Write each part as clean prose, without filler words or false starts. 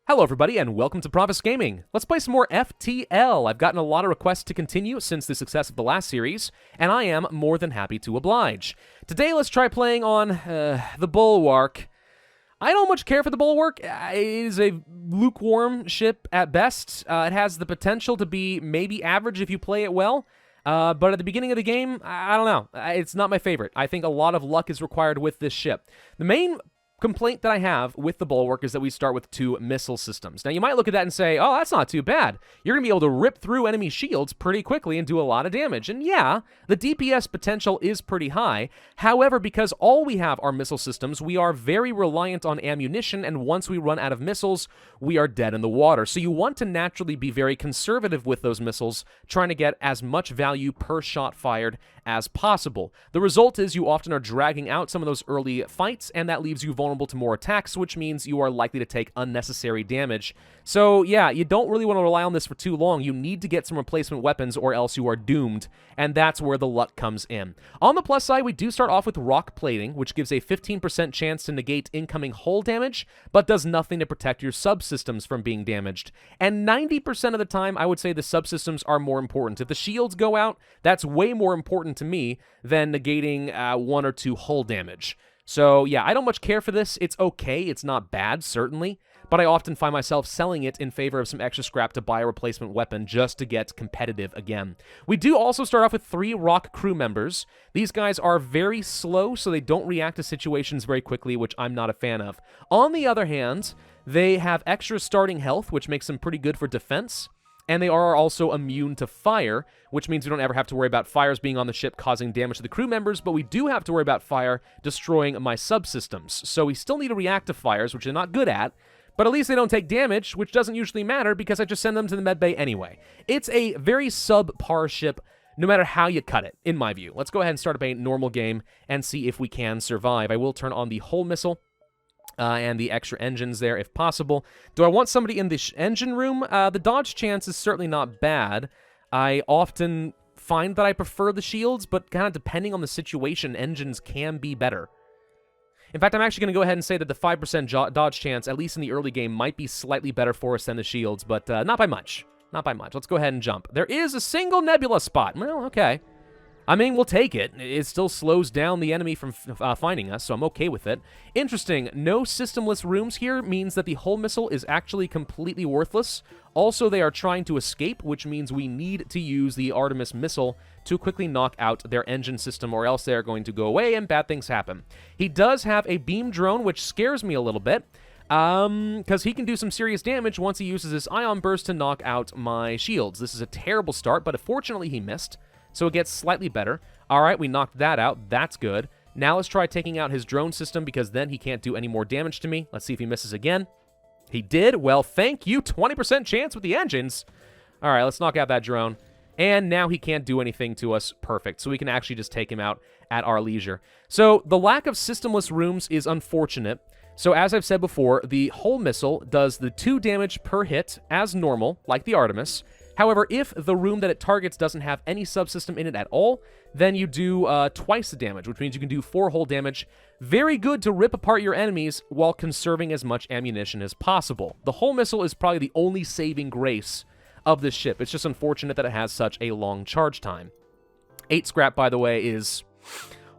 Hello everybody and welcome to Pravus Gaming. Let's play some more FTL. I've gotten a lot of requests to continue since the success of the last series, and I am more than happy to oblige. Today let's try playing on the Bulwark. I don't much care for the Bulwark. It is a lukewarm ship at best. It has the potential to be maybe average if you play it well, but at the beginning of the game, I don't know. It's not my favorite. I think a lot of luck is required with this ship. The main complaint that I have with the Bulwark is that we start with 2 missile systems. Now, you might look at that and say, oh, that's not too bad. You're going to be able to rip through enemy shields pretty quickly and do a lot of damage. And yeah, the DPS potential is pretty high. However, because all we have are missile systems, we are very reliant on ammunition, and once we run out of missiles, we are dead in the water. So you want to naturally be very conservative with those missiles, trying to get as much value per shot fired as possible. The result is you often are dragging out some of those early fights, and that leaves you vulnerable to more attacks, which means you are likely to take unnecessary damage. So yeah, you don't really want to rely on this for too long. You need to get some replacement weapons or else you are doomed, and that's where the luck comes in. On the plus side, we do start off with rock plating, which gives a 15% chance to negate incoming hull damage, but does nothing to protect your subsystems from being damaged. And 90% of the time, I would say the subsystems are more important. If the shields go out, that's way more important to me than negating 1 or 2 hull damage. So yeah, I don't much care for this. It's okay. It's not bad, certainly, but I often find myself selling it in favor of some extra scrap to buy a replacement weapon just to get competitive again. We do also start off with 3 rock crew members. These guys are very slow, so they don't react to situations very quickly, which I'm not a fan of. On the other hand, they have extra starting health, which makes them pretty good for defense. And they are also immune to fire, which means we don't ever have to worry about fires being on the ship causing damage to the crew members, but we do have to worry about fire destroying my subsystems. So we still need to react to fires, which they're not good at, but at least they don't take damage, which doesn't usually matter because I just send them to the medbay anyway. It's a very subpar ship, no matter how you cut it, in my view. Let's go ahead and start up a normal game and see if we can survive. I will turn on the hull missile. And the extra engines there if possible. Do I want somebody in the engine room? The dodge chance is certainly not bad. I often find that I prefer the shields, but kind of depending on the situation, engines can be better. In fact, I'm actually going to go ahead and say that the 5% dodge chance, at least in the early game, might be slightly better for us than the shields, but not by much. Not by much. Let's go ahead and jump. There is a single nebula spot. Well, okay. I mean, we'll take it. It still slows down the enemy from finding us, so I'm okay with it. Interesting, no systemless rooms here means that the hull missile is actually completely worthless. Also, they are trying to escape, which means we need to use the Artemis missile to quickly knock out their engine system, or else they're going to go away and bad things happen. He does have a beam drone, which scares me a little bit, because he can do some serious damage once he uses his ion burst to knock out my shields. This is a terrible start, but fortunately he missed. So it gets slightly better. All right, we knocked that out. That's good. Now let's try taking out his drone system because then he can't do any more damage to me. Let's see if he misses again. He did. Well, thank you. 20% chance with the engines. All right, let's knock out that drone. And now he can't do anything to us. Perfect. So we can actually just take him out at our leisure. So the lack of systemless rooms is unfortunate. So as I've said before, the hull missile does the 2 damage per hit as normal, like the Artemis. However, if the room that it targets doesn't have any subsystem in it at all, then you do twice the damage, which means you can do 4 hull damage. Very good to rip apart your enemies while conserving as much ammunition as possible. The hull missile is probably the only saving grace of this ship. It's just unfortunate that it has such a long charge time. 8 scrap, by the way, is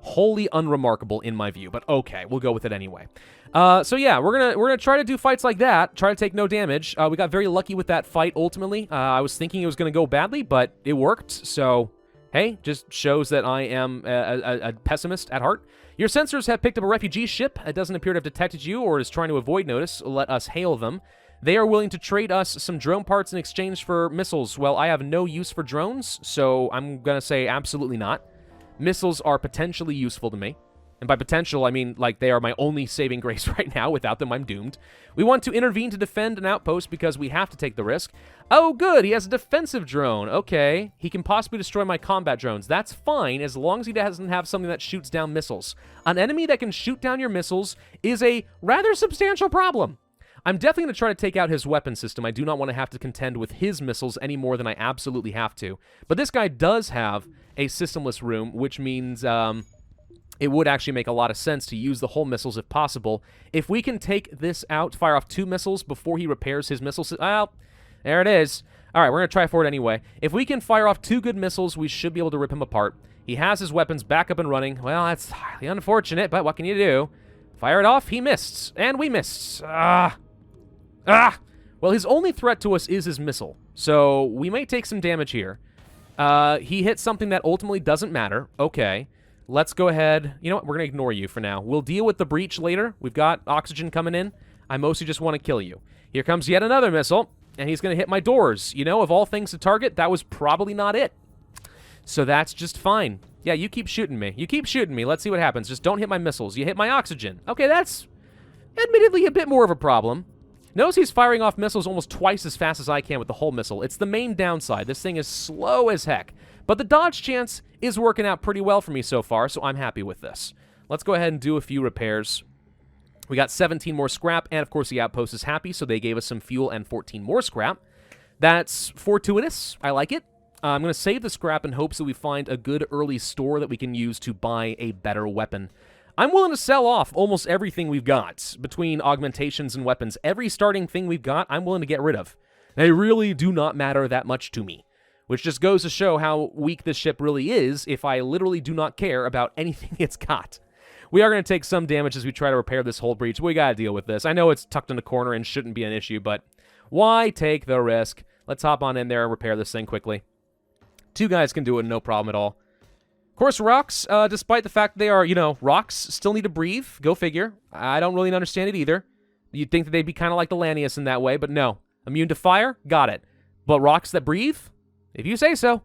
wholly unremarkable in my view, but okay, we'll go with it anyway. So yeah, we're gonna try to do fights like that, try to take no damage. We got very lucky with that fight ultimately. I was thinking it was gonna go badly, but it worked, so hey, just shows that I am a pessimist at heart. Your sensors have picked up a refugee ship. It doesn't appear to have detected you or is trying to avoid notice. Let us hail them. They are willing to trade us some drone parts in exchange for missiles. Well, I have no use for drones, so I'm gonna say absolutely not. Missiles are potentially useful to me. And by potential, I mean, like, they are my only saving grace right now. Without them, I'm doomed. We want to intervene to defend an outpost because we have to take the risk. Oh, good, he has a defensive drone. Okay, he can possibly destroy my combat drones. That's fine, as long as he doesn't have something that shoots down missiles. An enemy that can shoot down your missiles is a rather substantial problem. I'm definitely going to try to take out his weapon system. I do not want to have to contend with his missiles any more than I absolutely have to. But this guy does have a systemless room, which means it would actually make a lot of sense to use the hull missiles if possible. If we can take this out, fire off 2 missiles before he repairs his missile system. Well, there it is. All right, we're going to try for it anyway. If we can fire off 2 good missiles, we should be able to rip him apart. He has his weapons back up and running. Well, that's highly unfortunate, but what can you do? Fire it off. He missed. And we missed. Well, his only threat to us is his missile, so we may take some damage here. He hit something that ultimately doesn't matter. Okay. Let's go ahead. You know what? We're going to ignore you for now. We'll deal with the breach later. We've got oxygen coming in. I mostly just want to kill you. Here comes yet another missile, and he's going to hit my doors. You know, of all things to target, that was probably not it. So that's just fine. Yeah, you keep shooting me. You keep shooting me. Let's see what happens. Just don't hit my missiles. You hit my oxygen. Okay, that's admittedly a bit more of a problem. Notice he's firing off missiles almost twice as fast as I can with the hull missile. It's the main downside. This thing is slow as heck. But the dodge chance is working out pretty well for me so far, so I'm happy with this. Let's go ahead and do a few repairs. We got 17 more scrap, and of course the outpost is happy, so they gave us some fuel and 14 more scrap. That's fortuitous. I like it. I'm going to save the scrap in hopes that we find a good early store that we can use to buy a better weapon. I'm willing to sell off almost everything we've got between augmentations and weapons. Every starting thing we've got, I'm willing to get rid of. They really do not matter that much to me, which just goes to show how weak this ship really is if I literally do not care about anything it's got. We are going to take some damage as we try to repair this hull breach. We got to deal with this. I know it's tucked in a corner and shouldn't be an issue, but why take the risk? Let's hop on in there and repair this thing quickly. 2 guys can do it, no problem at all. Of course, rocks, despite the fact they are, you know, rocks, still need to breathe. Go figure. I don't really understand it either. You'd think that they'd be kind of like the Lanius in that way, but no. Immune to fire? Got it. But rocks that breathe? If you say so.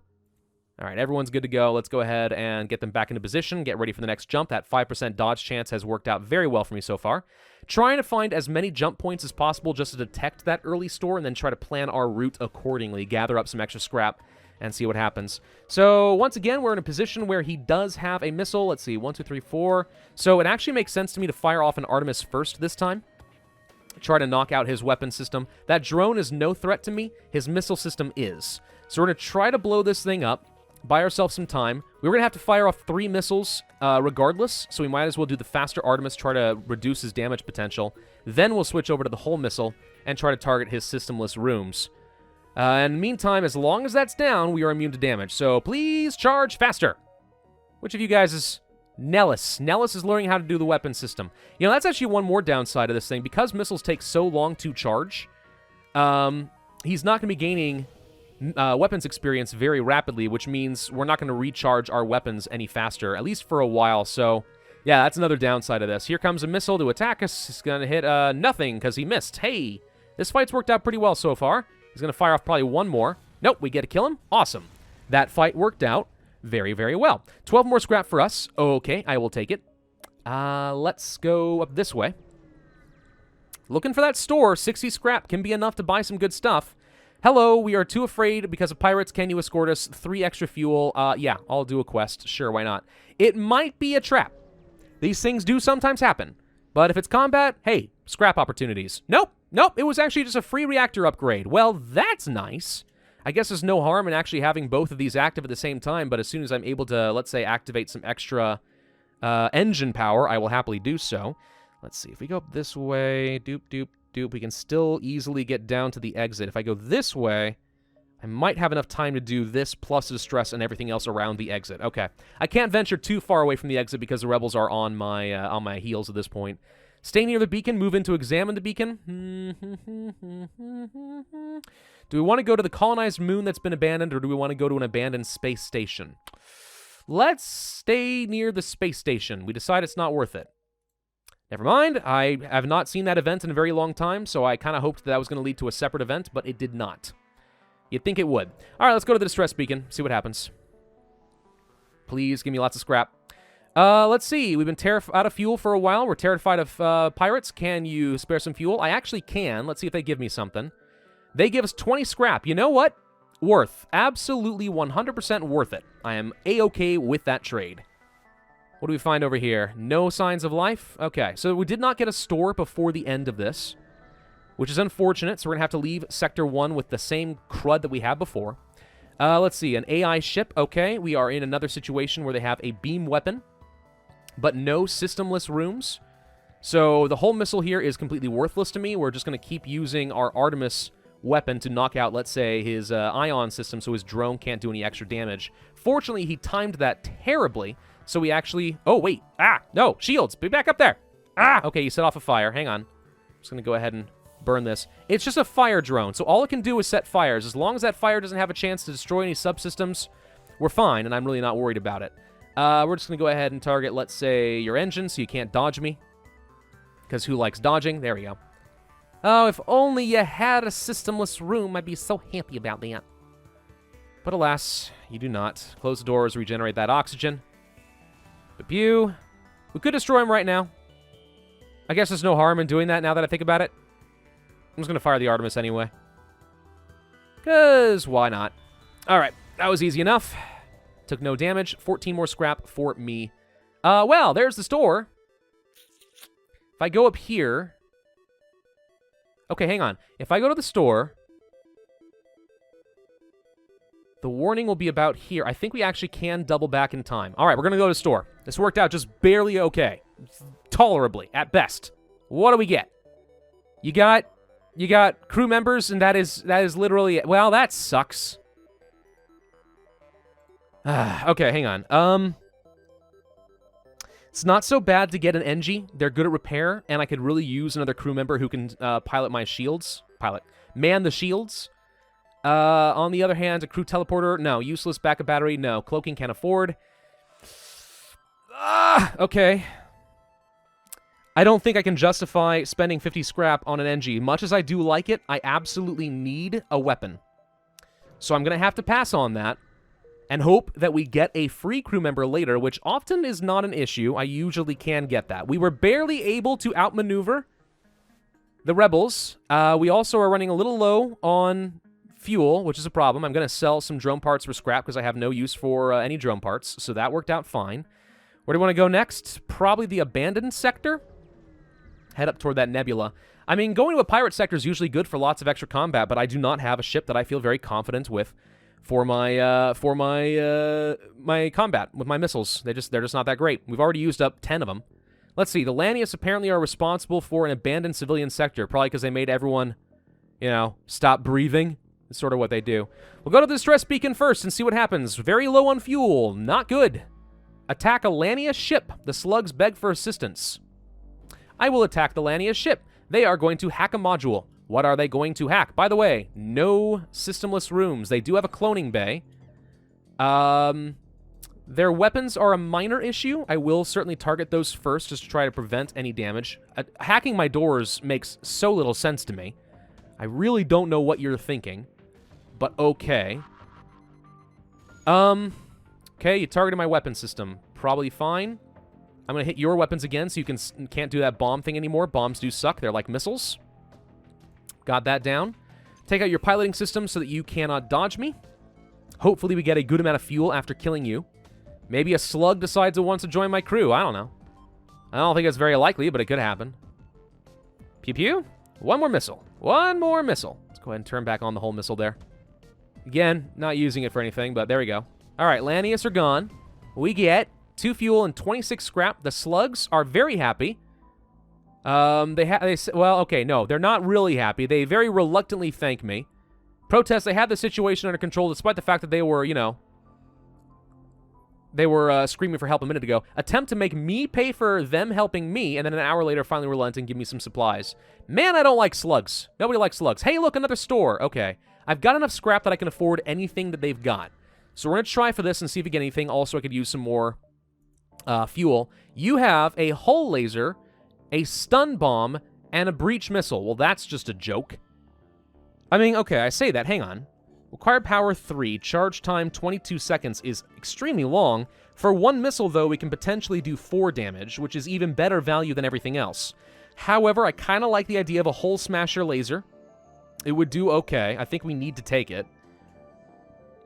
All right, everyone's good to go. Let's go ahead and get them back into position, get ready for the next jump. That 5% dodge chance has worked out very well for me so far. Trying to find as many jump points as possible just to detect that early store and then try to plan our route accordingly, gather up some extra scrap, and see what happens. So, once again, we're in a position where he does have a missile. Let's see, 1, 2, 3, 4. So, it actually makes sense to me to fire off an Artemis first this time. Try to knock out his weapon system. That drone is no threat to me. His missile system is. So, we're going to try to blow this thing up, buy ourselves some time. We're going to have to fire off 3 missiles regardless, so we might as well do the faster Artemis, try to reduce his damage potential. Then we'll switch over to the hull missile and try to target his systemless rooms. In the meantime, as long as that's down, we are immune to damage. So please charge faster. Which of you guys is Nellis? Nellis is learning how to do the weapon system. You know, that's actually one more downside of this thing. Because missiles take so long to charge, he's not going to be gaining weapons experience very rapidly, which means we're not going to recharge our weapons any faster, at least for a while. So, yeah, that's another downside of this. Here comes a missile to attack us. He's going to hit nothing because he missed. Hey, this fight's worked out pretty well so far. He's going to fire off probably 1 more. Nope, we get to kill him. Awesome. That fight worked out very, very well. 12 more scrap for us. Okay, I will take it. Let's go up this way. Looking for that store. 60 scrap can be enough to buy some good stuff. Hello, we are too afraid because of pirates. Can you escort us? 3 extra fuel. Yeah, I'll do a quest. Sure, why not? It might be a trap. These things do sometimes happen. But if it's combat, hey, scrap opportunities. Nope. Nope, it was actually just a free reactor upgrade. Well, that's nice. I guess there's no harm in actually having both of these active at the same time, but as soon as I'm able to, let's say, activate some extra engine power, I will happily do so. Let's see, if we go up this way, doop, doop, doop, we can still easily get down to the exit. If I go this way, I might have enough time to do this plus the distress and everything else around the exit. Okay, I can't venture too far away from the exit because the rebels are on my heels at this point. Stay near the beacon, move in to examine the beacon. Do we want to go to the colonized moon that's been abandoned, or do we want to go to an abandoned space station? Let's stay near the space station. We decide it's not worth it. Never mind. I have not seen that event in a very long time, so I kind of hoped that was going to lead to a separate event, but it did not. You'd think it would. All right, let's go to the distress beacon, see what happens. Please give me lots of scrap. Let's see. We've been out of fuel for a while. We're terrified of pirates. Can you spare some fuel? I actually can. Let's see if they give me something. They give us 20 scrap. You know what? Worth. Absolutely 100% worth it. I am A-okay with that trade. What do we find over here? No signs of life? Okay, so we did not get a store before the end of this, which is unfortunate, so we're going to have to leave Sector 1 with the same crud that we had before. Let's see. An AI ship. Okay, we are in another situation where they have a beam weapon. but no systemless rooms. So the whole missile here is completely worthless to me. We're just going to keep using our Artemis weapon to knock out, let's say, his ion system so his drone can't do any extra damage. Fortunately, he timed that terribly, so we actually... Oh, wait. Ah, no, shields. Be back up there. Ah, okay, you set off a fire. Hang on. I'm just going to go ahead and burn this. It's just a fire drone, so all it can do is set fires. As long as that fire doesn't have a chance to destroy any subsystems, we're fine, and I'm really not worried about it. We're just going to go ahead and target, let's say, your engine so you can't dodge me. Because who likes dodging? There we go. Oh, if only you had a systemless room, I'd be so happy about that. But alas, you do not. Close the doors, regenerate that oxygen. Pew. We could destroy him right now. I guess there's no harm in doing that now that I think about it. I'm just going to fire the Artemis anyway. Because why not? Alright, that was easy enough. Took no damage. 14 more scrap for me. Well, there's the store. If I go up here... Okay, hang on. If I go to the store... The warning will be about here. I think we actually can double back in time. Alright, we're going to go to the store. This worked out just barely okay. Tolerably, at best. What do we get? You got crew members, and that is literally it. Well, that sucks. Okay, hang on. It's not so bad to get an NG. They're good at repair, and I could really use another crew member who can pilot my shields. Man the shields. On the other hand, a crew teleporter, no. Useless backup battery, no. Cloaking can't afford. Okay. I don't think I can justify spending 50 scrap on an NG. Much as I do like it, I absolutely need a weapon. So I'm going to have to pass on that and hope that we get a free crew member later, which often is not an issue. I usually can get that. We were barely able to outmaneuver the rebels. We also are running a little low on fuel, which is a problem. I'm going to sell some drone parts for scrap because I have no use for any drone parts, so that worked out fine. Where do we want to go next? Probably the abandoned sector. Head up toward that nebula. I mean, going to a pirate sector is usually good for lots of extra combat, but I do not have a ship that I feel very confident with for my my combat with my missiles. They're just not that great. We've already used up 10 of them. Let's see. The Lanius apparently are responsible for an abandoned civilian sector, probably because they made everyone, you know, stop breathing. It's sort of what they do. We'll go to the distress beacon first and see what happens. Very low on fuel. Not good. Attack a Lanius ship. The slugs beg for assistance. I will attack the Lanius ship. They are going to hack a module. What are they going to hack? By the way, no systemless rooms. They do have a cloning bay. Their weapons are a minor issue. I will certainly target those first just to try to prevent any damage. Hacking my doors makes so little sense to me. I really don't know what you're thinking, but okay. Okay, you targeted my weapon system. Probably fine. I'm going to hit your weapons again so you can't do that bomb thing anymore. Bombs do suck. They're like missiles. Got that down. Take out your piloting system so that you cannot dodge me. Hopefully we get a good amount of fuel after killing you. Maybe a slug decides it wants to join my crew. I don't know. I don't think it's very likely, but it could happen. Pew pew. One more missile. One more missile. Let's go ahead and turn back on the whole missile there. Again, not using it for anything, but there we go. All right, Lanius are gone. We get 2 fuel and 26 scrap. The slugs are very happy. Well, okay, no, they're not really happy. They very reluctantly thank me. Protest, they had the situation under control despite the fact that they were, you know, they were screaming for help a minute ago. Attempt to make me pay for them helping me, and then an hour later finally relent and give me some supplies. Man, I don't like slugs. Nobody likes slugs. Hey, look, another store. Okay. I've got enough scrap that I can afford anything that they've got. So we're going to try for this and see if we get anything. Also, I could use some more fuel. You have a hull laser, a stun bomb, and a breach missile. Well, that's just a joke. I mean, okay, I say that. Hang on. Required power 3, charge time 22 seconds is extremely long. For one missile, though, we can potentially do 4 damage, which is even better value than everything else. However, I kind of like the idea of a hull smasher laser. It would do okay. I think we need to take it.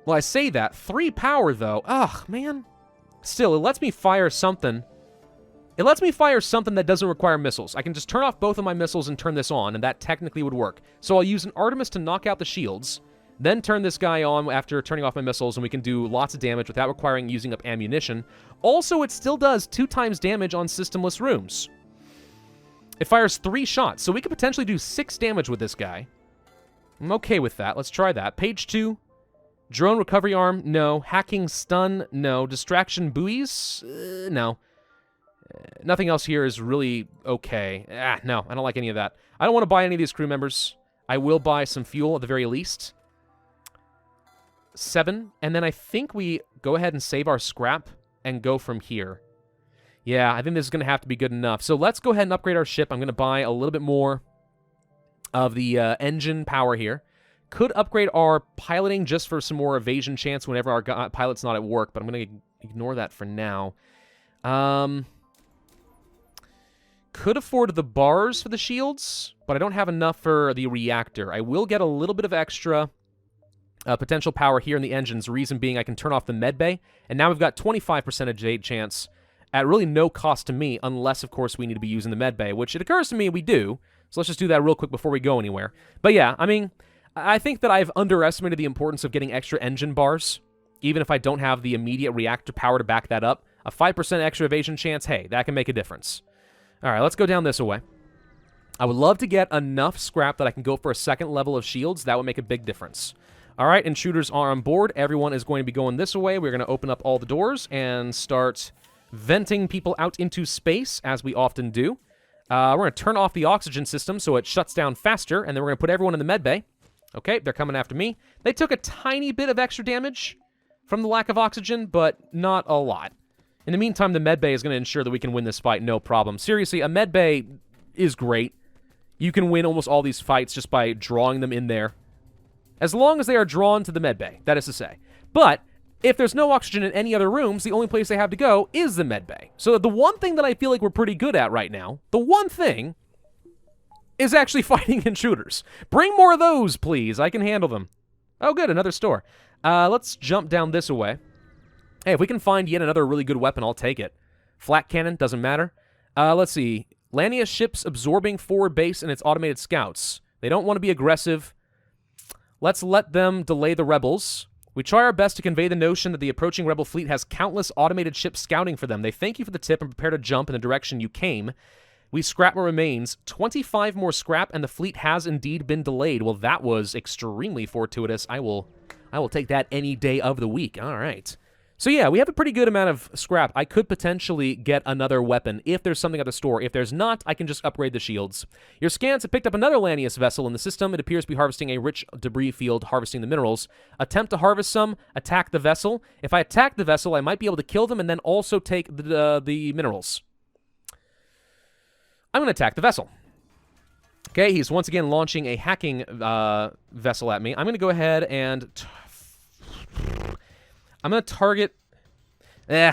Well, I say that. 3 power, though. Ugh, man. Still, it lets me fire something. It lets me fire something that doesn't require missiles. I can just turn off both of my missiles and turn this on, and that technically would work. So I'll use an Artemis to knock out the shields. then turn this guy on after turning off my missiles, and we can do lots of damage without requiring using up ammunition. Also, it still does 2 times damage on systemless rooms. It fires 3 shots, so we could potentially do 6 damage with this guy. I'm okay with that. Let's try that. Page 2. Drone recovery arm, no. Hacking stun, no. Distraction buoys, no. Nothing else here is really okay. No, I don't like any of that. I don't want to buy any of these crew members. I will buy some fuel at the very least. 7, and then I think we go ahead and save our scrap and go from here. Yeah, I think this is going to have to be good enough. So let's go ahead and upgrade our ship. I'm going to buy a little bit more of the engine power here. Could upgrade our piloting just for some more evasion chance whenever our pilot's not at work, but I'm going to ignore that for now. Could afford the bars for the shields, but I don't have enough for the reactor. I will get a little bit of extra potential power here in the engines, reason being I can turn off the med bay, and now we've got 25% evade chance at really no cost to me, unless, of course, we need to be using the med bay, which it occurs to me we do. So let's just do that real quick before we go anywhere. But yeah, I mean, I think that I've underestimated the importance of getting extra engine bars, even if I don't have the immediate reactor power to back that up. A 5% extra evasion chance, hey, that can make a difference. All right, let's go down this way. I would love to get enough scrap that I can go for a 2nd level of shields. That would make a big difference. All right, intruders are on board. Everyone is going to be going this way. We're going to open up all the doors and start venting people out into space, as we often do. We're going to turn off the oxygen system so it shuts down faster, and then we're going to put everyone in the med bay. Okay, they're coming after me. They took a tiny bit of extra damage from the lack of oxygen, but not a lot. In the meantime, the med bay is going to ensure that we can win this fight, no problem. Seriously, a med bay is great. You can win almost all these fights just by drawing them in there. As long as they are drawn to the med bay, that is to say. But if there's no oxygen in any other rooms, the only place they have to go is the med bay. So the one thing that I feel like we're pretty good at right now, the one thing, is actually fighting intruders. Bring more of those, please. I can handle them. Oh, good, another store. Let's jump down this way. Hey, if we can find yet another really good weapon, I'll take it. Flak cannon, doesn't matter. Let's see. Lania ships absorbing forward base and its automated scouts. They don't want to be aggressive. Let's let them delay the rebels. We try our best to convey the notion that the approaching rebel fleet has countless automated ships scouting for them. They thank you for the tip and prepare to jump in the direction you came. We scrap what remains. 25 more scrap, and the fleet has indeed been delayed. Well, that was extremely fortuitous. I will take that any day of the week. All right. So yeah, we have a pretty good amount of scrap. I could potentially get another weapon if there's something at the store. If there's not, I can just upgrade the shields. Your scans have picked up another Lanius vessel in the system. It appears to be harvesting a rich debris field, harvesting the minerals. Attempt to harvest some, attack the vessel. If I attack the vessel, I might be able to kill them and then also take the minerals. I'm going to attack the vessel. Okay, he's once again launching a hacking vessel at me. I'm going to go ahead and... I'm going to target... Okay.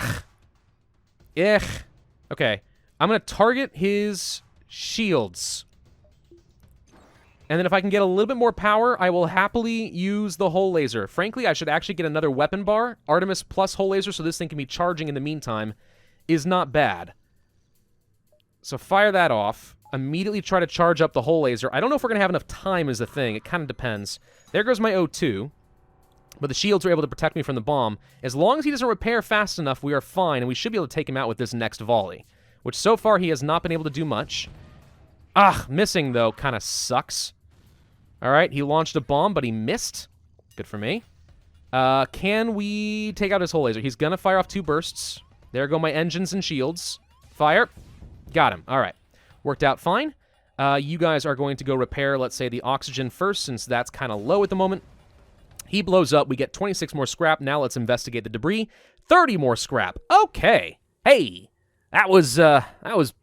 I'm going to target his shields. And then if I can get a little bit more power, I will happily use the hull laser. Frankly, I should actually get another weapon bar. Artemis plus hull laser, so this thing can be charging in the meantime, is not bad. So fire that off. Immediately try to charge up the hull laser. I don't know if we're going to have enough time is the thing. It kind of depends. There goes my O2. But the shields are able to protect me from the bomb. As long as he doesn't repair fast enough, we are fine, and we should be able to take him out with this next volley. Which so far he has not been able to do much. Missing, though, kind of sucks. Alright, he launched a bomb, but he missed. Good for me. Can we take out his hull laser? He's gonna fire off 2 bursts. There go my engines and shields. Fire. Got him. Alright. Worked out fine. You guys are going to go repair, let's say, the oxygen first, since that's kind of low at the moment. He blows up. We get 26 more scrap. Now let's investigate the debris. 30 more scrap. Okay. Hey, that was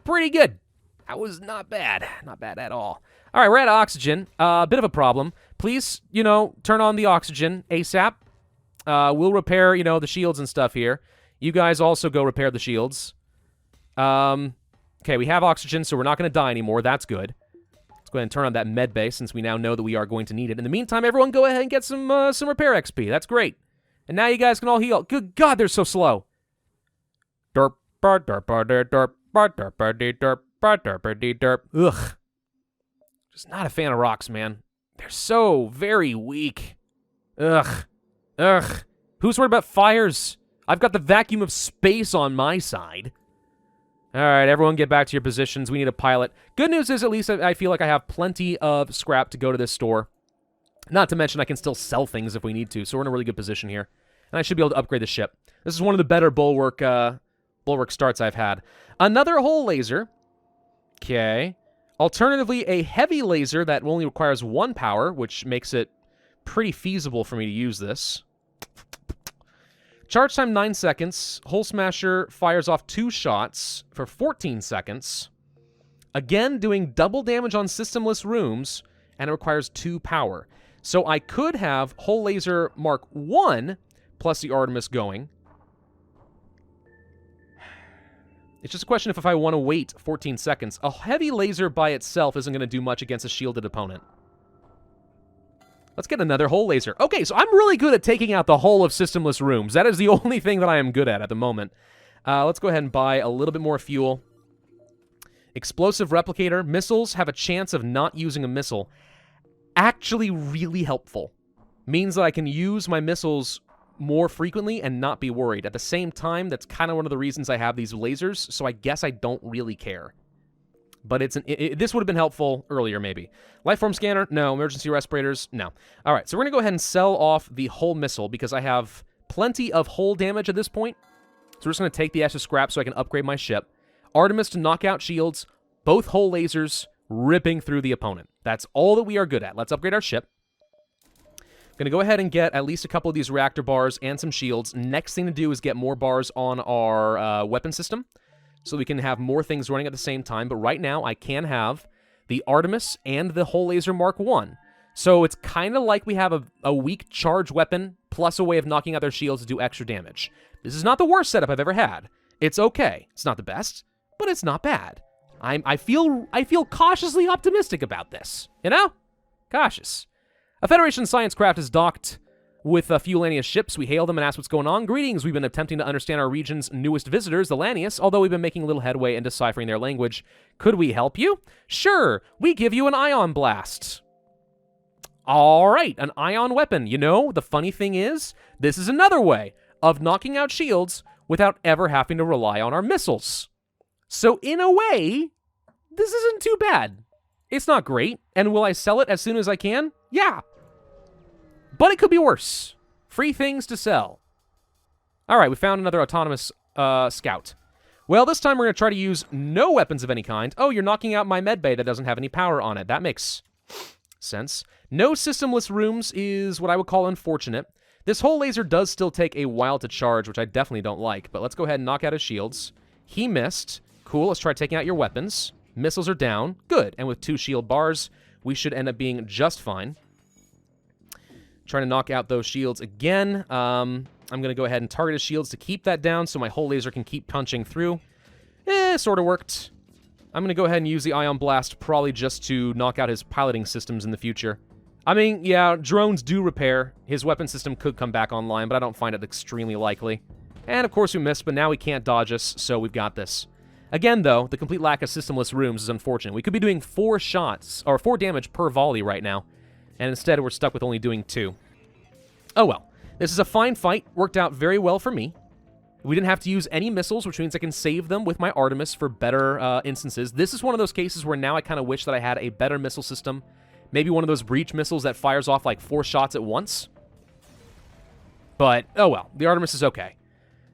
pretty good. That was not bad. Not bad at all. All right, we're at oxygen. Bit of a problem. Please, turn on the oxygen ASAP. We'll repair, the shields and stuff here. You guys also go repair the shields. Okay, we have oxygen, so we're not going to die anymore. That's good. Go ahead and turn on that med bay since we now know that we are going to need it. In the meantime, everyone go ahead and get some repair XP. That's great. And now you guys can all heal. Good God, they're so slow. Derp, derp, derp, derp, derp, derp, derp, derp. Ugh. Just not a fan of rocks, man. They're so very weak. Ugh. Ugh. Who's worried about fires? I've got the vacuum of space on my side. All right, everyone get back to your positions. We need a pilot. Good news is at least I feel like I have plenty of scrap to go to this store. Not to mention I can still sell things if we need to, so we're in a really good position here. And I should be able to upgrade the ship. This is one of the better Bulwark starts I've had. Another hull laser. Okay. Alternatively, a heavy laser that only requires 1 power, which makes it pretty feasible for me to use this. Charge time 9 seconds. Hull Smasher fires off 2 shots for 14 seconds. Again, doing double damage on systemless rooms, and it requires 2 power. So I could have Hull Laser Mark 1 plus the Artemis going. It's just a question of if I want to wait 14 seconds. A heavy laser by itself isn't going to do much against a shielded opponent. Let's get another hull laser. Okay, so I'm really good at taking out the hull of systemless rooms. That is the only thing that I am good at the moment. Let's go ahead and buy a little bit more fuel. Explosive replicator. Missiles have a chance of not using a missile. Actually really helpful. Means that I can use my missiles more frequently and not be worried. At the same time, that's kind of one of the reasons I have these lasers, so I guess I don't really care. But this would have been helpful earlier, maybe. Lifeform scanner? No. Emergency respirators? No. All right, so we're going to go ahead and sell off the hull missile because I have plenty of hull damage at this point. So we're just going to take the extra scrap so I can upgrade my ship. Artemis to knock out shields. Both hull lasers ripping through the opponent. That's all that we are good at. Let's upgrade our ship. I'm going to go ahead and get at least a couple of these reactor bars and some shields. Next thing to do is get more bars on our weapon system, so we can have more things running at the same time. But right now, I can have the Artemis and the Hull Laser Mark 1. So it's kind of like we have a weak charge weapon plus a way of knocking out their shields to do extra damage. This is not the worst setup I've ever had. It's okay. It's not the best, but it's not bad. I feel cautiously optimistic about this. You know? Cautious. A Federation science craft is docked with a few Lanius ships. We hail them and ask what's going on. Greetings. We've been attempting to understand our region's newest visitors, the Lanius, although we've been making little headway in deciphering their language. Could we help you? Sure. We give you an ion blast. All right, an ion weapon. You know, the funny thing is, this is another way of knocking out shields without ever having to rely on our missiles. So in a way, this isn't too bad. It's not great. And will I sell it as soon as I can? Yeah. But it could be worse. Free things to sell. All right, we found another autonomous scout. Well, this time we're going to try to use no weapons of any kind. Oh, you're knocking out my medbay that doesn't have any power on it. That makes sense. No systemless rooms is what I would call unfortunate. This whole laser does still take a while to charge, which I definitely don't like. But let's go ahead and knock out his shields. He missed. Cool, let's try taking out your weapons. Missiles are down. Good. And with 2 shield bars, we should end up being just fine. Trying to knock out those shields again. I'm going to go ahead and target his shields to keep that down so my whole laser can keep punching through. Sort of worked. I'm going to go ahead and use the Ion Blast probably just to knock out his piloting systems in the future. I mean, yeah, drones do repair. His weapon system could come back online, but I don't find it extremely likely. And of course we missed, but now he can't dodge us, so we've got this. Again, though, the complete lack of systemless rooms is unfortunate. We could be doing 4 shots, or 4 damage per volley right now, and instead we're stuck with only doing 2. Oh well. This is a fine fight. Worked out very well for me. We didn't have to use any missiles, which means I can save them with my Artemis for better instances. This is one of those cases where now I kind of wish that I had a better missile system. Maybe one of those breach missiles that fires off like 4 shots at once. But, oh well. The Artemis is okay.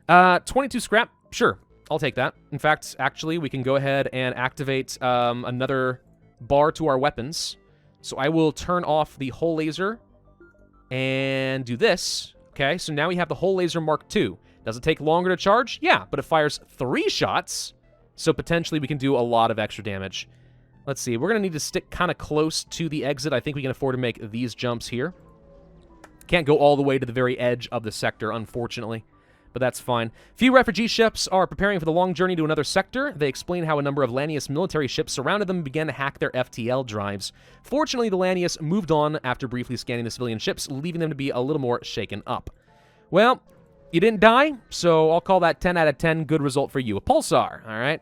22 scrap? Sure. I'll take that. In fact, actually, we can go ahead and activate another bar to our weapons. So I will turn off the whole laser and do this. Okay, so now we have the whole laser Mark II. Does it take longer to charge? Yeah, but it fires 3 shots, so potentially we can do a lot of extra damage. Let's see, we're going to need to stick kind of close to the exit. I think we can afford to make these jumps here. Can't go all the way to the very edge of the sector, unfortunately, but that's fine. Few refugee ships are preparing for the long journey to another sector. They explain how a number of Lanius military ships surrounded them and began to hack their FTL drives. Fortunately, the Lanius moved on after briefly scanning the civilian ships, leaving them to be a little more shaken up. Well, you didn't die, so I'll call that 10 out of 10 good result for you. A pulsar, all right?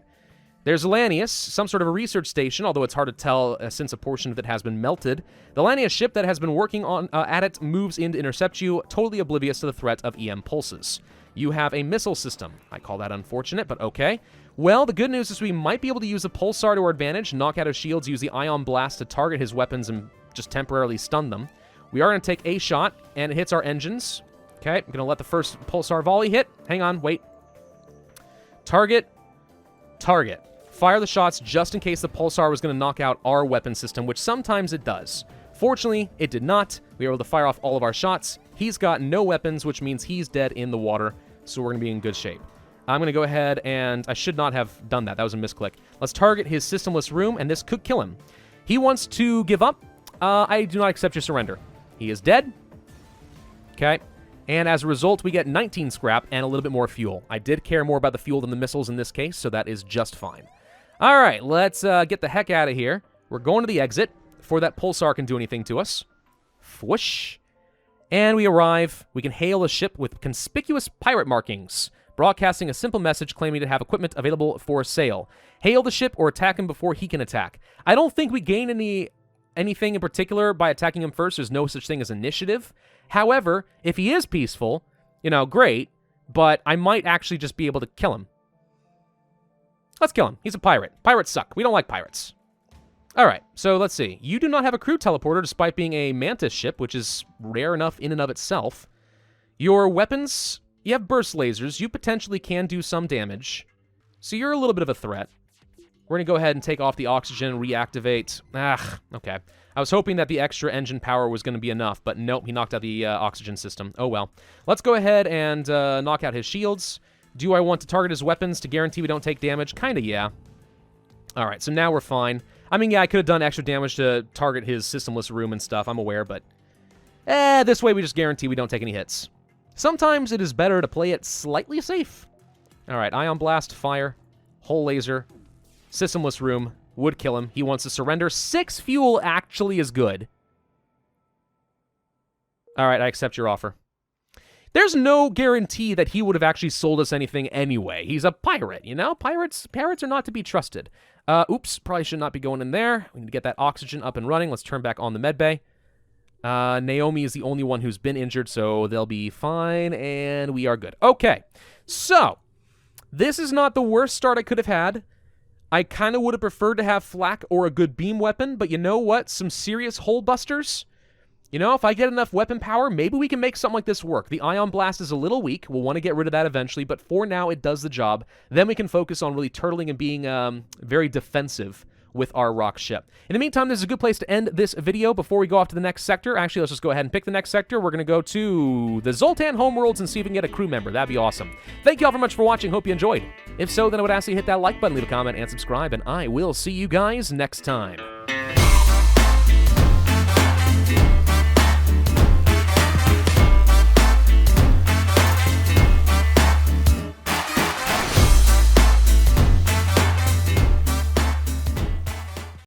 There's Lanius, some sort of a research station, although it's hard to tell since a portion of it has been melted. The Lanius ship that has been working on at it moves in to intercept you, totally oblivious to the threat of EM pulses. You have a missile system. I call that unfortunate, but okay. Well, the good news is we might be able to use a pulsar to our advantage, knock out his shields, use the ion blast to target his weapons and just temporarily stun them. We are going to take a shot, and it hits our engines. Okay, I'm going to let the first pulsar volley hit. Hang on, wait. Target. Target. Fire the shots just in case the pulsar was going to knock out our weapon system, which sometimes it does. Fortunately, it did not. We were able to fire off all of our shots. He's got no weapons, which means he's dead in the water, so we're going to be in good shape. I'm going to go ahead and... I should not have done that. That was a misclick. Let's target his systemless room, and this could kill him. He wants to give up. I do not accept your surrender. He is dead. Okay. And as a result, we get 19 scrap and a little bit more fuel. I did care more about the fuel than the missiles in this case, so that is just fine. All right, let's get the heck out of here. We're going to the exit before that pulsar can do anything to us. Whoosh. And we arrive. We can hail a ship with conspicuous pirate markings, broadcasting a simple message claiming to have equipment available for sale. Hail the ship or attack him before he can attack. I don't think we gain anything in particular by attacking him first. There's no such thing as initiative. However, if he is peaceful, you know, great, but I might actually just be able to kill him. Let's kill him. He's a pirate. Pirates suck. We don't like pirates. All right, so let's see. You do not have a crew teleporter despite being a Mantis ship, which is rare enough in and of itself. Your weapons, you have burst lasers. You potentially can do some damage, so you're a little bit of a threat. We're going to go ahead and take off the oxygen and reactivate. Okay. I was hoping that the extra engine power was going to be enough, but nope, he knocked out the oxygen system. Oh well. Let's go ahead and knock out his shields. Do I want to target his weapons to guarantee we don't take damage? Kinda, yeah. All right, so now we're fine. I mean, yeah, I could have done extra damage to target his systemless room and stuff, I'm aware, but... this way we just guarantee we don't take any hits. Sometimes it is better to play it slightly safe. All right, ion blast, fire, hull laser, systemless room, would kill him. He wants to surrender. 6 fuel actually is good. All right, I accept your offer. There's no guarantee that he would have actually sold us anything anyway. He's a pirate, you know? Pirates are not to be trusted. Oops, probably should not be going in there. We need to get that oxygen up and running. Let's turn back on the medbay. Naomi is the only one who's been injured, so they'll be fine, and we are good. Okay, so this is not the worst start I could have had. I kind of would have preferred to have flak or a good beam weapon, but you know what? Some serious hole busters? You know, if I get enough weapon power, maybe we can make something like this work. The ion blast is a little weak. We'll want to get rid of that eventually, but for now, it does the job. Then we can focus on really turtling and being very defensive with our rock ship. In the meantime, this is a good place to end this video before we go off to the next sector. Actually, let's just go ahead and pick the next sector. We're going to go to the Zoltan homeworlds and see if we can get a crew member. That'd be awesome. Thank you all very much for watching. Hope you enjoyed. If so, then I would ask you to hit that like button, leave a comment, and subscribe, and I will see you guys next time.